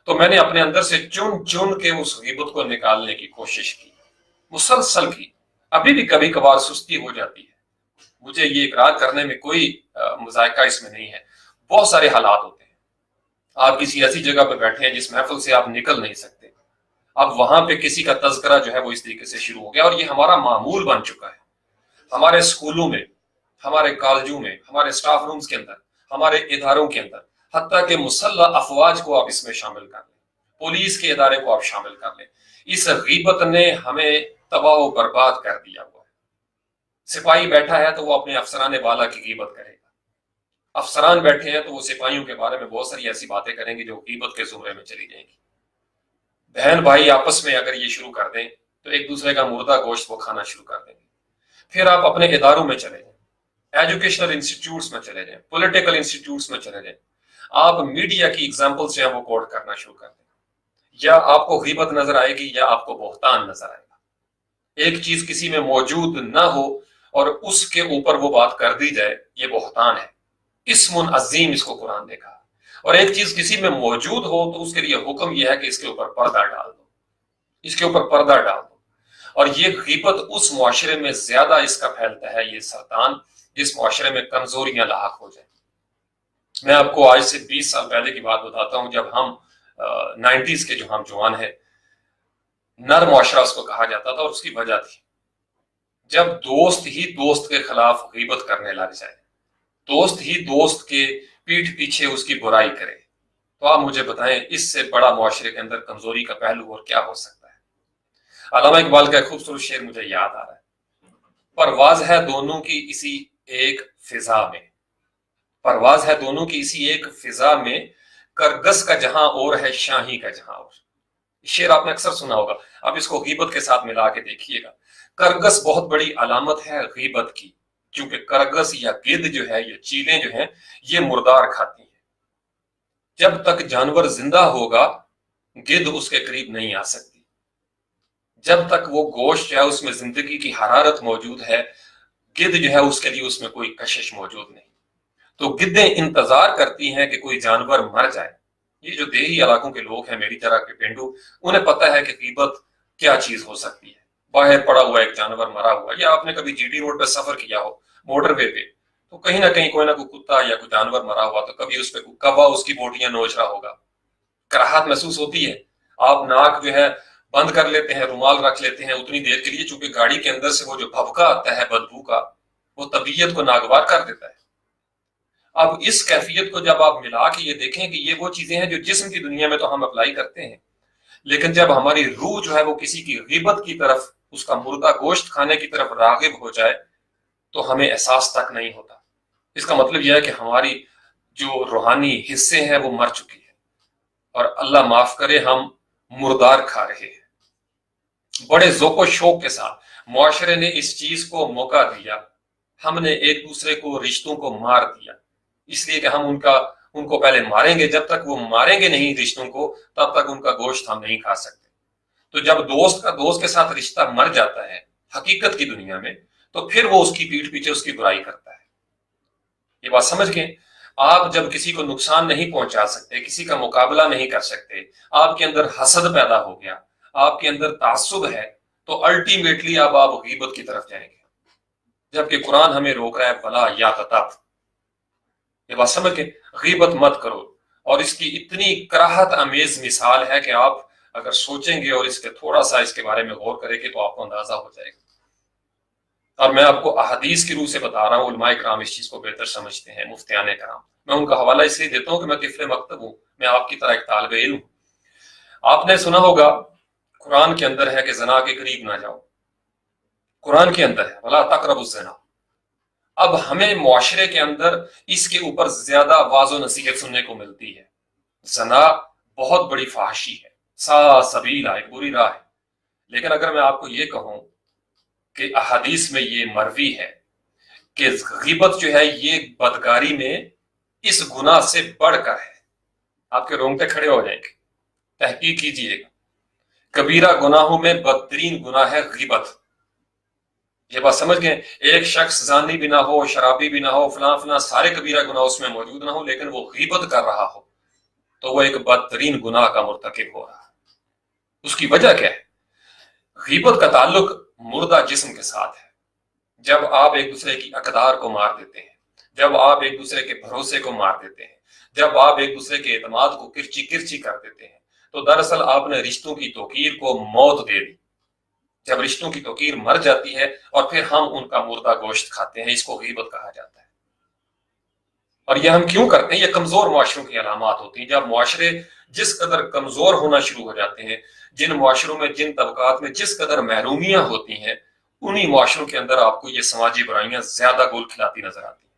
تو میں نے اپنے اندر سے چن چن کے اس غیبت کو نکالنے کی کوشش کی، مسلسل کی۔ ابھی بھی کبھی کبھار سستی ہو جاتی ہے، مجھے یہ اقرار کرنے میں کوئی مذائقہ اس میں نہیں ہے۔ بہت سارے حالات ہوتے ہیں، آپ کسی ایسی جگہ پہ بیٹھے ہیں جس محفل سے آپ نکل نہیں سکتے، اب وہاں پہ کسی کا تذکرہ جو ہے وہ اس طریقے سے شروع ہو گیا، اور یہ ہمارا معمول بن چکا ہے۔ ہمارے اسکولوں میں، ہمارے کالجوں میں، ہمارے اسٹاف رومز کے اندر، ہمارے اداروں کے اندر، حتیٰ کہ مسلح افواج کو آپ اس میں شامل کر لیں، پولیس کے ادارے کو آپ شامل کر لیں، اس غیبت نے ہمیں تباہ و برباد کر دیا ہوا ہے۔ سپاہی بیٹھا ہے تو وہ اپنے افسران بالا کی غیبت کرے گا، افسران بیٹھے ہیں تو وہ سپاہیوں کے بارے میں بہت ساری ایسی باتیں کریں گے جو غیبت کے زمرے میں چلی جائیں گی۔ بہن بھائی آپس میں اگر یہ شروع کر دیں تو ایک دوسرے کا مردہ گوشت وہ کھانا شروع کر دیں گے۔ پھر آپ اپنے اداروں میں چلے جائیں، ایجوکیشنل انسٹیٹیوٹس میں چلے جائیں، پولیٹیکل انسٹیٹیوٹس میں چلے جائیں، آپ میڈیا کی ایگزامپلس جو ہیں وہ کوٹ کرنا شروع کر دیں، یا آپ کو غیبت نظر آئے گی یا آپ کو بہتان نظر آئے گا۔ ایک چیز کسی میں موجود نہ ہو اور اس کے اوپر وہ بات کر دی جائے، یہ بہتان ہے، اسم عظیم اس کو قرآن نے کہا۔ اور ایک چیز کسی میں موجود ہو تو اس کے لیے حکم یہ ہے کہ اس کے اوپر پردہ ڈال دو، اس کے اوپر پردہ ڈال دو۔ اور یہ غیبت اس معاشرے میں زیادہ اس کا پھیلتا ہے، یہ سرطان، جس معاشرے میں کمزوریاں لاحق ہو جائیں۔ میں آپ کو آج سے 20 سال پہلے کی بات بتاتا ہوں، جب ہم 90s کے جو ہم جوان ہیں، نر معاشرہ اس کو کہا جاتا تھا، اور اس کی وجہ تھی جب دوست ہی دوست کے خلاف غیبت کرنے لگ جائے، دوست ہی دوست کے پیٹھ پیچھے اس کی برائی کرے، تو آپ مجھے بتائیں اس سے بڑا معاشرے کے اندر کمزوری کا پہلو اور کیا ہو سکتا ہے۔ علامہ اقبال کا ایک خوبصورت شعر مجھے یاد آ رہا ہے، پرواز ہے دونوں کی اسی ایک فضا میں، پرواز ہے دونوں کی اسی ایک فضا میں، کرگس کا جہاں اور ہے شاہی کا جہاں اور۔ شعر آپ نے اکثر سنا ہوگا، اب اس کو غیبت کے ساتھ ملا کے دیکھیے گا۔ کرگس بہت بڑی علامت ہے غیبت کی، کیونکہ کرگس یا گدھ جو ہے، یہ چیلیں جو ہیں، یہ مردار کھاتی ہیں۔ جب تک جانور زندہ ہوگا گدھ اس کے قریب نہیں آ سکتی، جب تک وہ گوشت جو ہے اس میں زندگی کی حرارت موجود ہے، گدھ جو ہے اس کے لیے اس میں کوئی کشش موجود نہیں۔ تو گدھیں انتظار کرتی ہیں کہ کوئی جانور مر جائے۔ یہ جو دیہی علاقوں کے لوگ ہیں، میری طرح کے پینڈو، انہیں پتہ ہے کہ غیبت کیا چیز ہو سکتی ہے۔ باہر پڑا ہوا ایک جانور مرا ہوا، یا آپ نے کبھی جی ٹی روڈ پہ سفر کیا ہو، موٹر وے پہ، تو کہیں نہ کہیں کوئی نہ کوئی کتا یا کوئی جانور مرا ہوا، تو کبھی اس پہ کوئی کوا اس کی بوٹیاں نوچ رہا ہوگا، کراہت محسوس ہوتی ہے۔ آپ ناک جو ہے بند کر لیتے ہیں، رومال رکھ لیتے ہیں اتنی دیر کے لیے، چونکہ گاڑی کے اندر سے وہ جو بھبکا آتا ہے بدبو کا، وہ طبیعت کو ناگوار کر دیتا ہے۔ اب اس کیفیت کو جب آپ ملا کے یہ دیکھیں کہ یہ وہ چیزیں ہیں جو جسم کی دنیا میں تو ہم اپلائی کرتے ہیں، لیکن جب ہماری روح جو ہے وہ کسی کی غیبت کی طرف، اس کا مردہ گوشت کھانے کی طرف راغب ہو جائے، تو ہمیں احساس تک نہیں ہوتا۔ اس کا مطلب یہ ہے کہ ہماری جو روحانی حصے ہیں وہ مر چکی ہیں، اور اللہ معاف کرے ہم مردار کھا رہے ہیں۔ بڑے ذوق و شوق کے ساتھ معاشرے نے اس چیز کو موقع دیا، ہم نے ایک دوسرے کو، رشتوں کو مار دیا، اس لیے کہ ہم ان کو پہلے ماریں گے، جب تک وہ ماریں گے نہیں رشتوں کو تب تک ان کا گوشت ہم نہیں کھا سکتے۔ تو جب دوست کا دوست کے ساتھ رشتہ مر جاتا ہے حقیقت کی دنیا میں، تو پھر وہ اس کی پیٹھ پیچھے اس کی برائی کرتا ہے۔ یہ بات سمجھ گئے؟ آپ جب کسی کو نقصان نہیں پہنچا سکتے، کسی کا مقابلہ نہیں کر سکتے، آپ کے اندر حسد پیدا ہو گیا، آپ کے اندر تعصب ہے، تو الٹیمیٹلی آپ غیبت کی طرف جائیں گے، جبکہ قرآن ہمیں روک رہا ہے ولا یغتب۔ یہ بات سمجھ کے غیبت مت کرو، اور اس کی اتنی کراہت امیز مثال ہے کہ آپ اگر سوچیں گے اور اس کے تھوڑا سا اس کے بارے میں غور کریں گے تو آپ کو اندازہ ہو جائے گا۔ اور میں آپ کو احادیث کی روح سے بتا رہا ہوں، علماء کرام اس چیز کو بہتر سمجھتے ہیں، مفتیان کرام، میں ان کا حوالہ اس لیے دیتا ہوں کہ میں طفل مکتب ہوں، میں آپ کی طرح ایک طالب علم ہوں۔ آپ نے سنا ہوگا قرآن کے اندر ہے کہ زنا کے قریب نہ جاؤ، قرآن کے اندر ہے ولا تقربوا الزنا۔ اب ہمیں معاشرے کے اندر اس کے اوپر زیادہ واضح و نصیحت سننے کو ملتی ہے۔ زنا بہت بڑی فحاشی ہے، سا سبیلا، ایک بری راہ ہے، لیکن اگر میں آپ کو یہ کہوں کہ احادیث میں یہ مروی ہے کہ غیبت جو ہے یہ بدکاری میں اس گناہ سے بڑھ کر ہے، آپ کے رونگٹے کھڑے ہو جائیں گے، تحقیق کیجئے گا، کبیرہ گناہوں میں بدترین گناہ ہے غیبت۔ یہ بات سمجھ گئے؟ ایک شخص زانی بھی نہ ہو، شرابی بھی نہ ہو، فلاں فلاں سارے کبیرہ گناہ اس میں موجود نہ ہو، لیکن وہ غیبت کر رہا ہو، تو وہ ایک بدترین گناہ کا مرتکب ہو رہا ہے۔ اس کی وجہ کیا ہے؟ غیبت کا تعلق مردہ جسم کے ساتھ ہے۔ جب آپ ایک دوسرے کی اقدار کو مار دیتے ہیں، جب آپ ایک دوسرے کے بھروسے کو مار دیتے ہیں، جب آپ ایک دوسرے کے اعتماد کو کرچی کرچی کر دیتے ہیں، تو دراصل آپ نے رشتوں کی توقیر کو موت دے دی۔ جب رشتوں کی توقیر مر جاتی ہے اور پھر ہم ان کا مردہ گوشت کھاتے ہیں، اس کو غیبت کہا جاتا ہے۔ اور یہ ہم کیوں کرتے ہیں؟ یہ کمزور معاشروں کی علامات ہوتی ہیں۔ جب معاشرے جس قدر کمزور ہونا شروع ہو جاتے ہیں، جن معاشروں میں، جن طبقات میں جس قدر محرومیاں ہوتی ہیں، انہی معاشروں کے اندر آپ کو یہ سماجی برائیاں زیادہ گول کھلاتی نظر آتی ہیں۔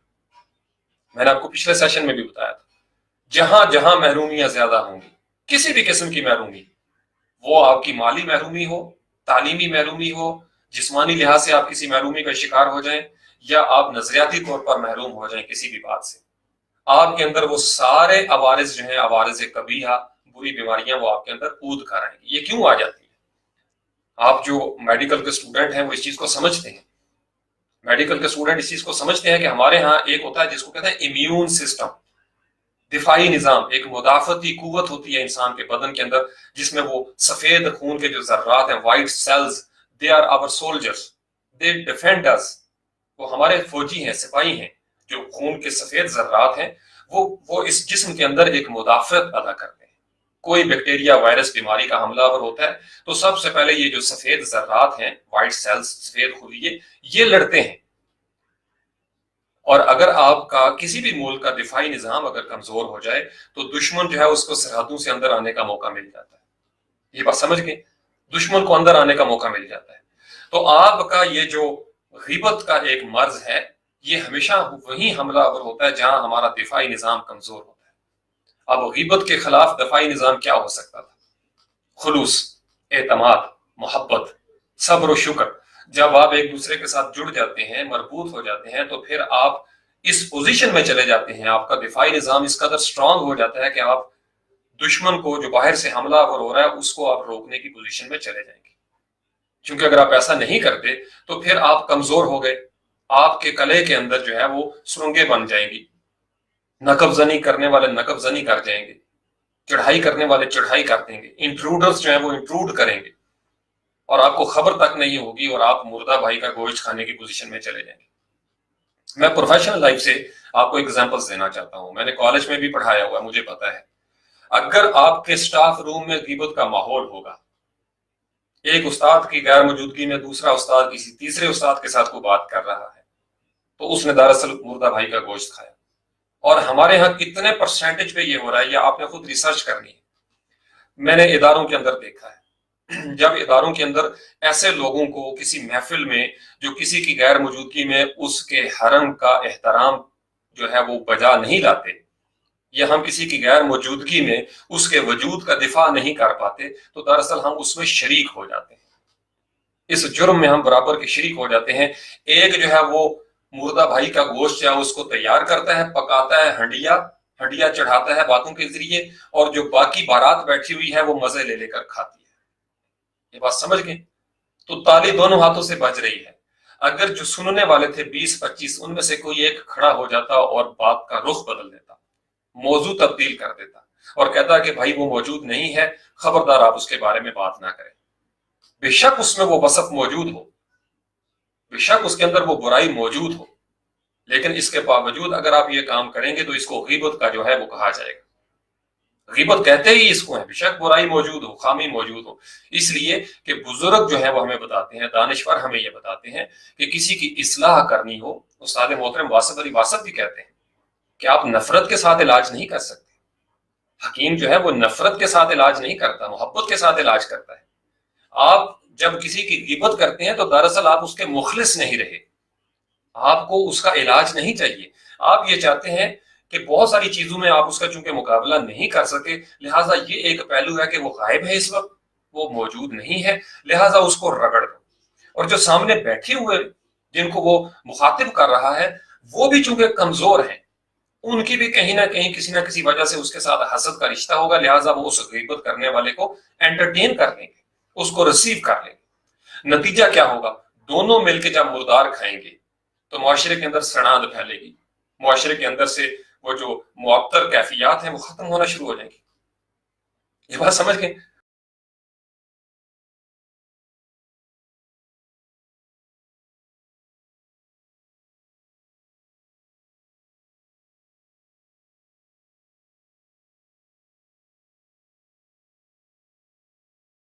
میں نے آپ کو پچھلے سیشن میں بھی بتایا تھا، جہاں جہاں محرومیاں زیادہ ہوں گی، کسی بھی قسم کی محرومی، وہ آپ کی مالی محرومی ہو، تعلیمی محرومی ہو، جسمانی لحاظ سے آپ کسی محرومی کا شکار ہو جائیں، یا آپ نظریاتی طور پر محروم ہو جائیں کسی بھی بات سے، آپ کے اندر وہ سارے عوارض جو ہیں، عوارض قبیحہ، بری بیماریاں، وہ آپ کے اندر کود کر آئیں گی۔ یہ کیوں آ جاتی ہے؟ آپ جو میڈیکل کے اسٹوڈنٹ ہیں وہ اس چیز کو سمجھتے ہیں، میڈیکل کے اسٹوڈنٹ اس چیز کو سمجھتے ہیں کہ ہمارے ہاں ایک ہوتا ہے جس کو کہتے ہیں امیون سسٹم، دفاعی نظام، ایک مدافعتی قوت ہوتی ہے انسان کے بدن کے اندر، جس میں وہ سفید خون کے جو ذرات ہیں، white cells, they are our soldiers, they defend us, وہ ہمارے فوجی ہیں، سپاہی ہیں۔ جو خون کے سفید ذرات ہیں وہ اس جسم کے اندر ایک مدافعت ادا کرتے ہیں۔ کوئی بیکٹیریا، وائرس، بیماری کا حملہ آور ہوتا ہے تو سب سے پہلے یہ جو سفید ذرات ہیں، وائٹ سیلز، سفید خلیے، یہ لڑتے ہیں۔ اور اگر آپ کا کسی بھی ملک کا دفاعی نظام اگر کمزور ہو جائے تو دشمن جو ہے اس کو سرحدوں سے اندر آنے کا موقع مل جاتا ہے۔ یہ بات سمجھ گئے؟ دشمن کو اندر آنے کا موقع مل جاتا ہے۔ تو آپ کا یہ جو غیبت کا ایک مرض ہے، یہ ہمیشہ وہی حملہ آور ہوتا ہے جہاں ہمارا دفاعی نظام کمزور ہوتا ہے۔ اب غیبت کے خلاف دفاعی نظام کیا ہو سکتا تھا؟ خلوص، اعتماد، محبت، صبر و شکر۔ جب آپ ایک دوسرے کے ساتھ جڑ جاتے ہیں، مربوط ہو جاتے ہیں، تو پھر آپ اس پوزیشن میں چلے جاتے ہیں، آپ کا دفاعی نظام اس قدر سٹرانگ ہو جاتا ہے کہ آپ دشمن کو جو باہر سے حملہ آور ہو رہا ہے اس کو آپ روکنے کی پوزیشن میں چلے جائیں گے۔ کیونکہ اگر آپ ایسا نہیں کرتے تو پھر آپ کمزور ہو گئے، آپ کے کلے کے اندر جو ہے وہ سرنگیں بن جائیں گی، نقب زنی کرنے والے نقب زنی کر جائیں گے، چڑھائی کرنے والے چڑھائی کر دیں گے، انٹروڈرز جو ہیں وہ انٹروڈ کریں گے، اور آپ کو خبر تک نہیں ہوگی اور آپ مردہ بھائی کا گوشت کھانے کی پوزیشن میں چلے جائیں گے۔ میں پروفیشنل لائف سے آپ کو ایگزامپلس دینا چاہتا ہوں، میں نے کالج میں بھی پڑھایا ہوا، مجھے پتا ہے اگر آپ کے سٹاف روم میں غیبت کا ماحول ہوگا، ایک استاد کی غیر موجودگی میں دوسرا استاد کسی تیسرے استاد کے ساتھ کوئی بات کر رہا ہے، تو اس نے دراصل مردہ بھائی کا گوشت کھایا۔ اور ہمارے ہاں کتنے پرسنٹیج پہ یہ ہو رہا ہے، یہ آپ نے خود ریسرچ کرنی ہے۔ میں نے اداروں کے اندر دیکھا ہے، جب اداروں کے اندر ایسے لوگوں کو کسی محفل میں جو کسی کی غیر موجودگی میں اس کے حرم کا احترام جو ہے وہ بجا نہیں لاتے، یا ہم کسی کی غیر موجودگی میں اس کے وجود کا دفاع نہیں کر پاتے، تو دراصل ہم اس میں شریک ہو جاتے ہیں، اس جرم میں ہم برابر کے شریک ہو جاتے ہیں۔ ایک جو ہے وہ مردہ بھائی کا گوشت یا اس کو تیار کرتا ہے، پکاتا ہے، ہنڈیا چڑھاتا ہے باتوں کے ذریعے، اور جو باقی بارات بیٹھی ہوئی ہے وہ مزے لے لے کر کھاتی ہے۔ یہ بات سمجھ گئے؟ تو تالی دونوں ہاتھوں سے بج رہی ہے۔ اگر جو سننے والے تھے 20-25، ان میں سے کوئی ایک کھڑا ہو جاتا اور بات کا رخ بدل دیتا، موضوع تبدیل کر دیتا، اور کہتا کہ بھائی وہ موجود نہیں ہے، خبردار آپ اس کے بارے میں بات نہ کریں، بے شک اس میں وہ وصف موجود ہو، بے شک اس کے اندر وہ برائی موجود ہو، لیکن اس کے باوجود اگر آپ یہ کام کریں گے تو اس کو غیبت کا جو ہے وہ کہا جائے گا۔ غیبت کہتے ہی اس کو ہے، بے شک برائی موجود ہو، خامی موجود ہو، اس لیے کہ بزرگ جو ہے وہ ہمیں بتاتے ہیں، دانشور ہمیں یہ بتاتے ہیں کہ کسی کی اصلاح کرنی ہو، استاد محترم واسف علی واسف بھی کہتے ہیں کہ آپ نفرت کے ساتھ علاج نہیں کر سکتے۔ حکیم جو ہے وہ نفرت کے ساتھ علاج نہیں کرتا، محبت کے ساتھ علاج کرتا ہے۔ آپ جب کسی کی غیبت کرتے ہیں تو دراصل آپ اس کے مخلص نہیں رہے، آپ کو اس کا علاج نہیں چاہیے، آپ یہ چاہتے ہیں کہ بہت ساری چیزوں میں آپ اس کا چونکہ مقابلہ نہیں کر سکے، لہٰذا یہ ایک پہلو ہے کہ وہ غائب ہے، اس وقت وہ موجود نہیں ہے، لہٰذا اس کو رگڑ دو۔ اور جو سامنے بیٹھے ہوئے جن کو وہ مخاطب کر رہا ہے وہ بھی چونکہ کمزور ہیں، ان کی بھی کہیں نہ کہیں کسی نہ کسی وجہ سے اس کے ساتھ حسد کا رشتہ ہوگا، لہٰذا وہ اس غیبت کرنے والے کو انٹرٹین کر لیں گے، اس کو ریسیو کر لیں گے۔ نتیجہ کیا ہوگا؟ دونوں مل کے جب مردار کھائیں گے تو معاشرے کے اندر سڑاند پھیلے گی، معاشرے کے اندر سے وہ جو معطر کیفیات ہیں وہ ختم ہونا شروع ہو جائیں گی۔ یہ بات سمجھ گئے.